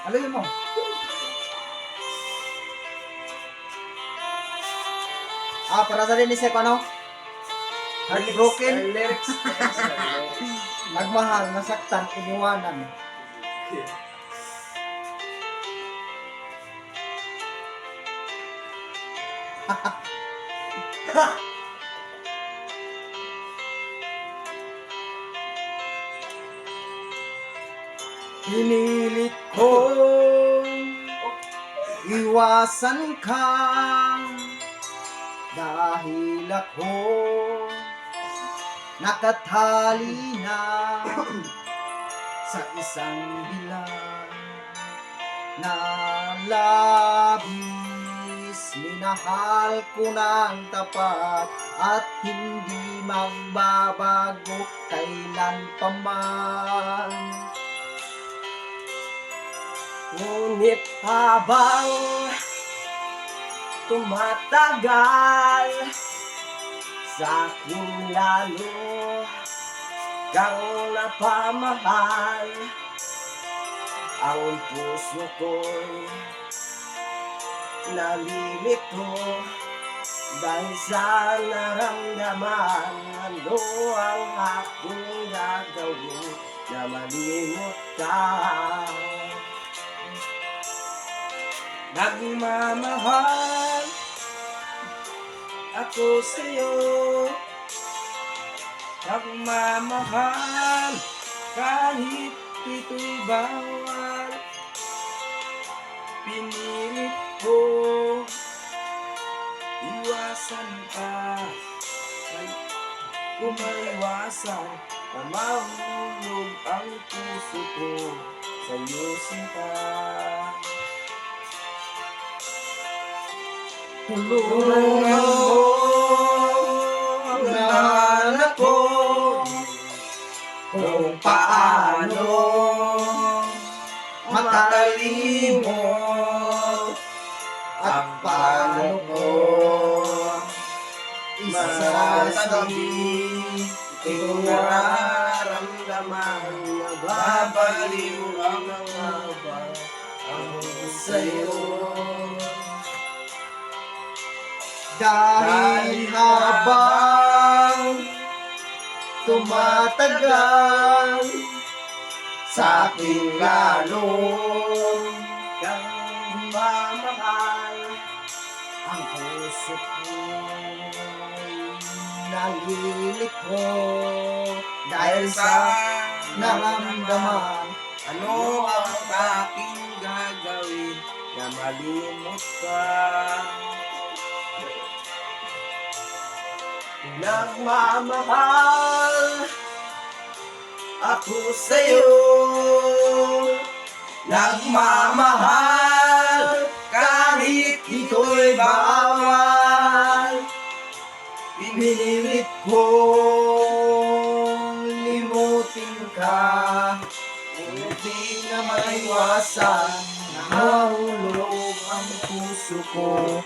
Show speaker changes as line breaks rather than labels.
Ano yun mo? Para sa rin ni Sek, ano? Heartbroken?
Lyrics.
Nagmahal, nasaktan, iniwanan. Pinilit ko iwasan ka dahil ako nakatali na sa isang bilang na labis. Minahal ko ng tapat at hindi magbabago kailan pa man.
Ngunit habang tumatagal, sa akin lalo kang napamahal. Ang puso ko'y nalilito dahil sa naramdaman. Ano ang aking gagawin na malimot ka? Nagmamahal ako sa'yo, nagmamahal kahit ito'y bawal. Pinilit ko iwasan ka, kung maiwasan na mahulog ang puso ko sa'yo sinta.
Tulungan mo ang anak ko kung paano makalimot at paano ko isasabi
Ikaw nararamdaman na babaliw ang mga ako sa'yo.
dahil habang tumatagal sa aking lalong
Kang mamahal,
ang puso ko'y nalilito dahil sa naramdaman.
ano ang aking gagawin na malimot ka? Nagmamahal ako sa'yo, nagmamahal kahit ito'y bawal.
Pinilit ko limutin ka, hindi na maiwasan na mahulog ang puso ko